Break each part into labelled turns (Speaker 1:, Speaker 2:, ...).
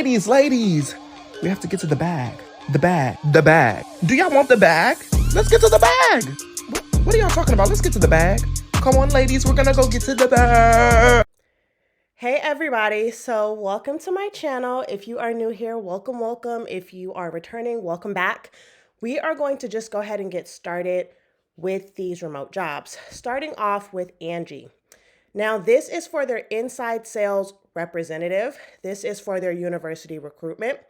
Speaker 1: Ladies, we have to get to the bag. The bag. Do y'all want the bag? Let's get to the bag. What are y'all talking about? Let's get to the bag. Come on, ladies, we're gonna go get to the bag.
Speaker 2: Hey everybody, so welcome to my channel. If you are new here, welcome. If you are returning, welcome back. We are going to just go ahead and get started with these remote jobs, starting off with Angie. Now, this is for their inside sales representative. This is for their university recruitment.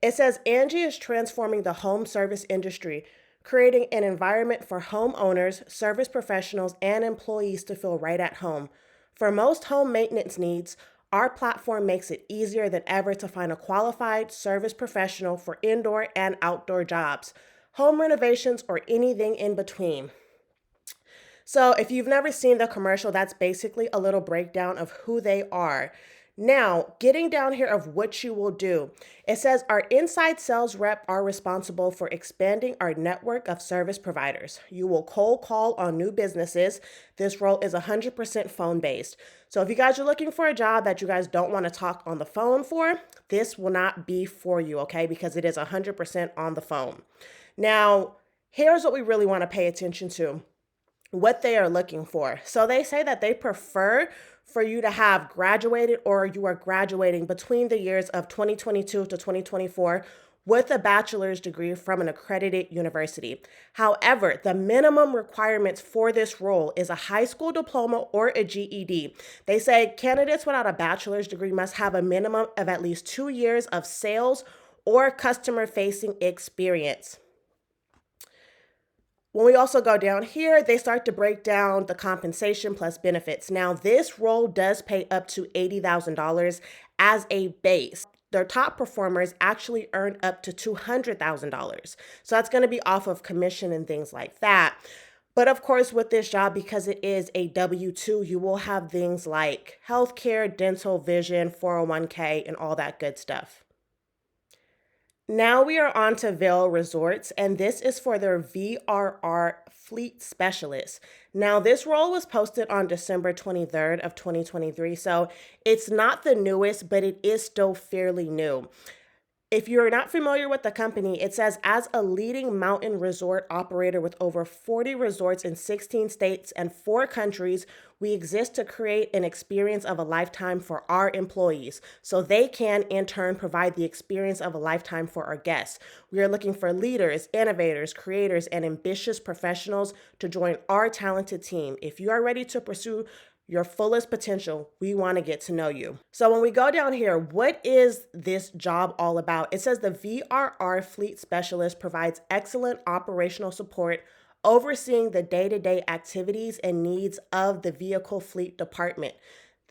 Speaker 2: It says Angie is transforming the home service industry, creating an environment for homeowners, service professionals, and employees to feel right at home. For most home maintenance needs, our platform makes it easier than ever to find a qualified service professional for indoor and outdoor jobs, home renovations, or anything in between. So if you've never seen the commercial, that's basically a little breakdown of who they are. Now, getting down here of what you will do. It says our inside sales rep are responsible for expanding our network of service providers. You will cold call on new businesses. This role is 100% phone based. So if you guys are looking for a job that you guys don't want to talk on the phone for, this will not be for you, okay? Because it is 100% on the phone. Now, here's what we really want to pay attention to. What they are looking for. So they say that they prefer for you to have graduated or you are graduating between the years of 2022 to 2024 with a bachelor's degree from an accredited university. However, the minimum requirements for this role is a high school diploma or a GED. They say candidates without a bachelor's degree must have a minimum of at least 2 years of sales or customer-facing experience. When we also go down here, they start to break down the compensation plus benefits. Now, this role does pay up to $80,000 as a base. Their top performers actually earn up to $200,000. So that's going to be off of commission and things like that. But of course, with this job, because it is a W-2, you will have things like healthcare, dental, vision, 401k, and all that good stuff. Now we are on to Vail Resorts, and this is for their VRR fleet specialist. Now, this role was posted on December 23rd of 2023, so it's not the newest, but it is still fairly new. If you're not familiar with the company, it says as a leading mountain resort operator with over 40 resorts in 16 states and 4 countries, we exist to create an experience of a lifetime for our employees so they can in turn provide the experience of a lifetime for our guests. We are looking for leaders, innovators, creators, and ambitious professionals to join our talented team. If you are ready to pursue your fullest potential, we want to get to know you. So when we go down here, what is this job all about? It says the VRR fleet specialist provides excellent operational support, overseeing the day-to-day activities and needs of the vehicle fleet department.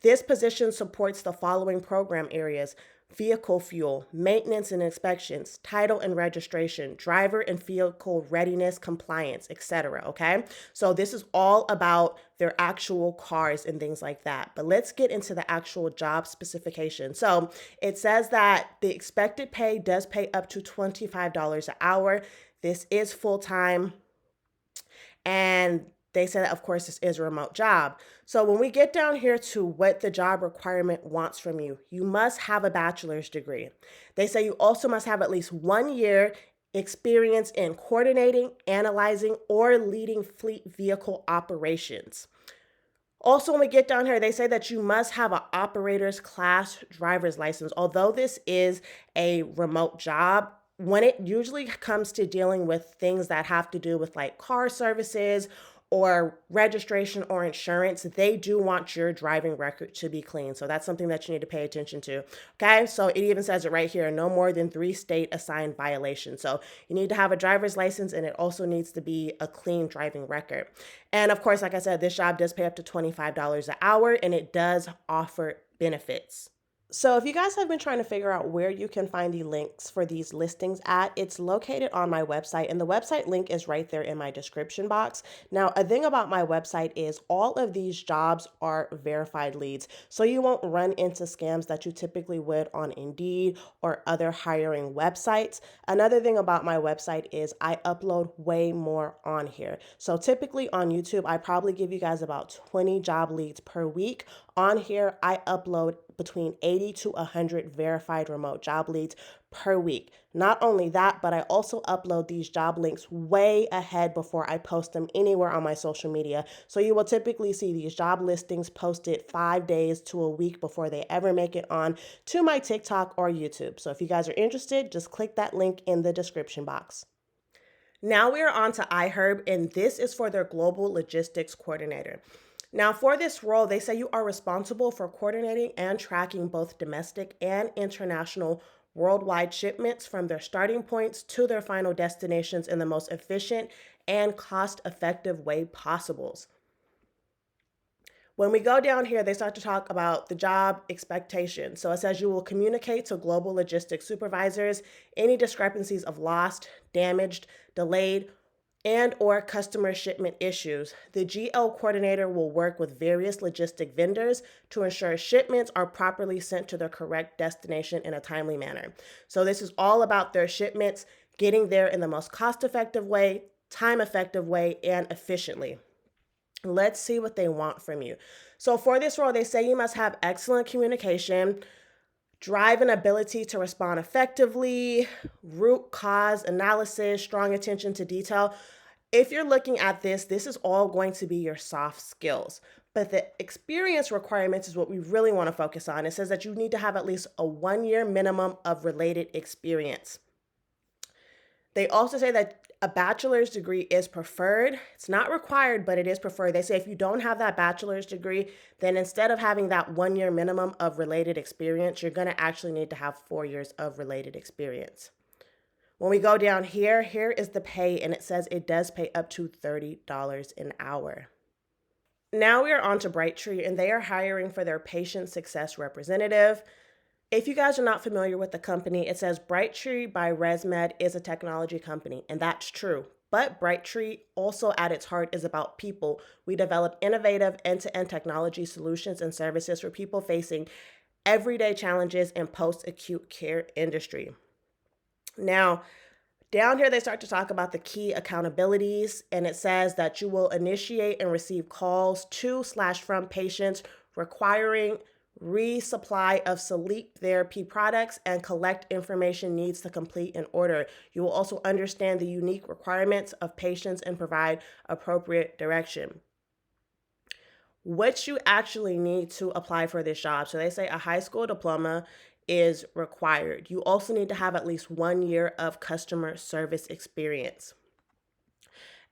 Speaker 2: This position supports the following program areas: vehicle fuel, maintenance and inspections, title and registration, driver and vehicle readiness, compliance, etc. Okay, so this is all about their actual cars and things like that. But let's get into the actual job specification. So it says that the expected pay does pay up to $25 an hour. This is full-time, and they said that, of course, this is a remote job. So when we get down here to what the job requirement wants from you, you must have a bachelor's degree. They say you also must have at least 1 year experience in coordinating, analyzing, or leading fleet vehicle operations. Also, when we get down here, they say that you must have an operator's class driver's license. Although this is a remote job, when it usually comes to dealing with things that have to do with like car services or registration or insurance, they do want your driving record to be clean. So that's something that you need to pay attention to. Okay, so it even says it right here, no more than 3 state assigned violations. So you need to have a driver's license, and it also needs to be a clean driving record. And of course, like I said, this job does pay up to $25 an hour, and it does offer benefits. So if you guys have been trying to figure out where you can find the links for these listings at, it's located on my website, and the website link is right there in my description box. Now, a thing about my website is all of these jobs are verified leads, so you won't run into scams that you typically would on Indeed or other hiring websites. Another thing about my website is I upload way more on here. So typically on YouTube, I probably give you guys about 20 job leads per week. On here, I upload between 80 to 100 verified remote job leads per week. Not only that, but I also upload these job links way ahead before I post them anywhere on my social media. So you will typically see these job listings posted 5 days to a week before they ever make it on to my TikTok or YouTube. So if you guys are interested, just click that link in the description box. Now we are on to Iherb, and this is for their global logistics coordinator. Now, for this role, they say you are responsible for coordinating and tracking both domestic and international worldwide shipments from their starting points to their final destinations in the most efficient and cost-effective way possible. When we go down here, they start to talk about the job expectation. So it says you will communicate to global logistics supervisors any discrepancies of lost, damaged, delayed, and or customer shipment issues. The GL coordinator will work with various logistic vendors to ensure shipments are properly sent to the correct destination in a timely manner. So this is all about their shipments getting there in the most cost-effective way, time-effective way, and efficiently. Let's see what they want from you. So for this role, they say you must have excellent communication, drive and ability to respond effectively, root cause analysis, strong attention to detail. If you're looking at this is all going to be your soft skills. But the experience requirements is what we really want to focus on. It says that you need to have at least a 1-year minimum of related experience. They also say that a bachelor's degree is preferred. It's not required, but it is preferred. They say if you don't have that bachelor's degree, then instead of having that 1-year minimum of related experience, you're going to actually need to have 4 years of related experience. When we go down here is the pay, and it says it does pay up to $30 an hour. Now we are on to Brightree, and they are hiring for their patient success representative. If you guys are not familiar with the company, it says Brightree by ResMed is a technology company, and that's true. But Brightree also at its heart is about people. We develop innovative end-to-end technology solutions and services for people facing everyday challenges in post-acute care industry. Now, down here, they start to talk about the key accountabilities, and it says that you will initiate and receive calls to/from patients requiring resupply of sleep therapy products and collect information needs to complete an order. You will also understand the unique requirements of patients and provide appropriate direction. What you actually need to apply for this job. So they say a high school diploma is required. You also need to have at least 1 year of customer service experience.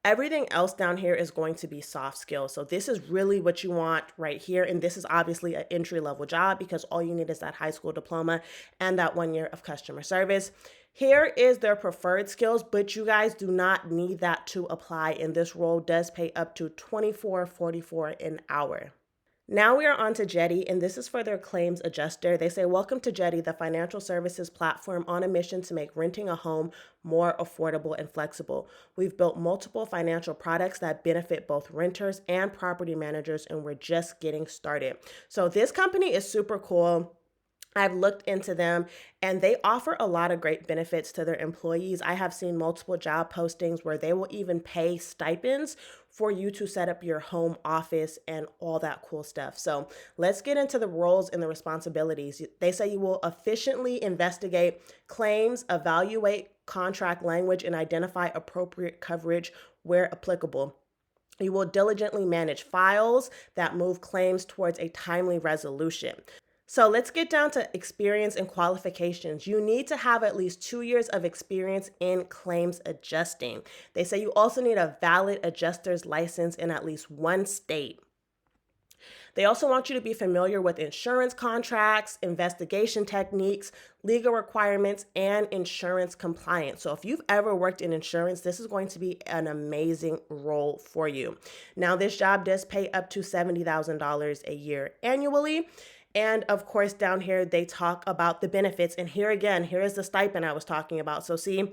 Speaker 2: Everything else down here is going to be soft skills. So this is really what you want right here. And this is obviously an entry-level job because all you need is that high school diploma and that 1 year of customer service. Here is their preferred skills, but you guys do not need that to apply. And this role does pay up to $24.44 an hour. Now we are on to Jetty, and this is for their claims adjuster. They say, welcome to Jetty, the financial services platform on a mission to make renting a home more affordable and flexible. We've built multiple financial products that benefit both renters and property managers, and we're just getting started. So this company is super cool. I've looked into them, and they offer a lot of great benefits to their employees. I have seen multiple job postings where they will even pay stipends for you to set up your home office and all that cool stuff. So let's get into the roles and the responsibilities. They say you will efficiently investigate claims, evaluate contract language, and identify appropriate coverage where applicable. You will diligently manage files that move claims towards a timely resolution. So let's get down to experience and qualifications. You need to have at least 2 years of experience in claims adjusting. They say you also need a valid adjuster's license in at least one state. They also want you to be familiar with insurance contracts, investigation techniques, legal requirements, and insurance compliance. So if you've ever worked in insurance, this is going to be an amazing role for you. Now, this job does pay up to $70,000 a year annually. And of course, down here, they talk about the benefits. And here again, here is the stipend I was talking about. So see,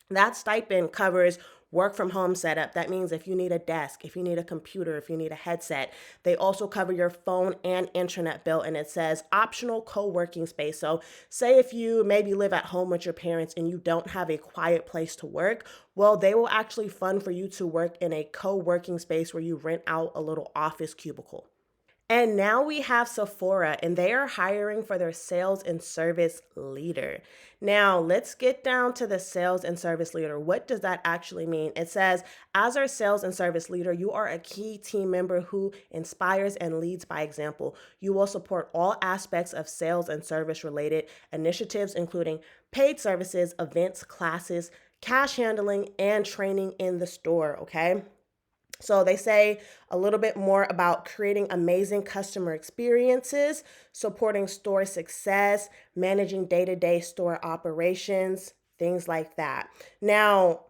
Speaker 2: that stipend covers work from home setup. That means if you need a desk, if you need a computer, if you need a headset. They also cover your phone and internet bill. And it says optional co-working space. So say if you maybe live at home with your parents and you don't have a quiet place to work, well, they will actually fund for you to work in a co-working space where you rent out a little office cubicle. And now we have Sephora, and they are hiring for their sales and service leader. Now, let's get down to the sales and service leader. What does that actually mean? It says, as our sales and service leader, you are a key team member who inspires and leads by example. You will support all aspects of sales and service related initiatives, including paid services, events, classes, cash handling, and training in the store. Okay. So they say a little bit more about creating amazing customer experiences, supporting store success, managing day-to-day store operations, things like that. Now,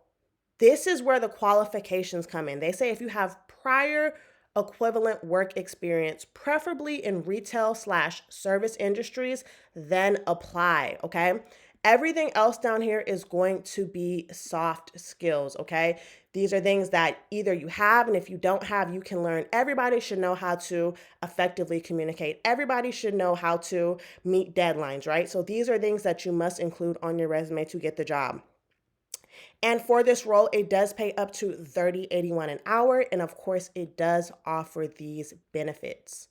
Speaker 2: this is where the qualifications come in. They say if you have prior equivalent work experience, preferably in retail slash service industries, then apply, okay? Everything else down here is going to be soft skills, okay? These are things that either you have, and if you don't have, you can learn. Everybody should know how to effectively communicate. Everybody should know how to meet deadlines, right? So these are things that you must include on your resume to get the job. And for this role, it does pay up to $30.81 an hour. And of course, it does offer these benefits.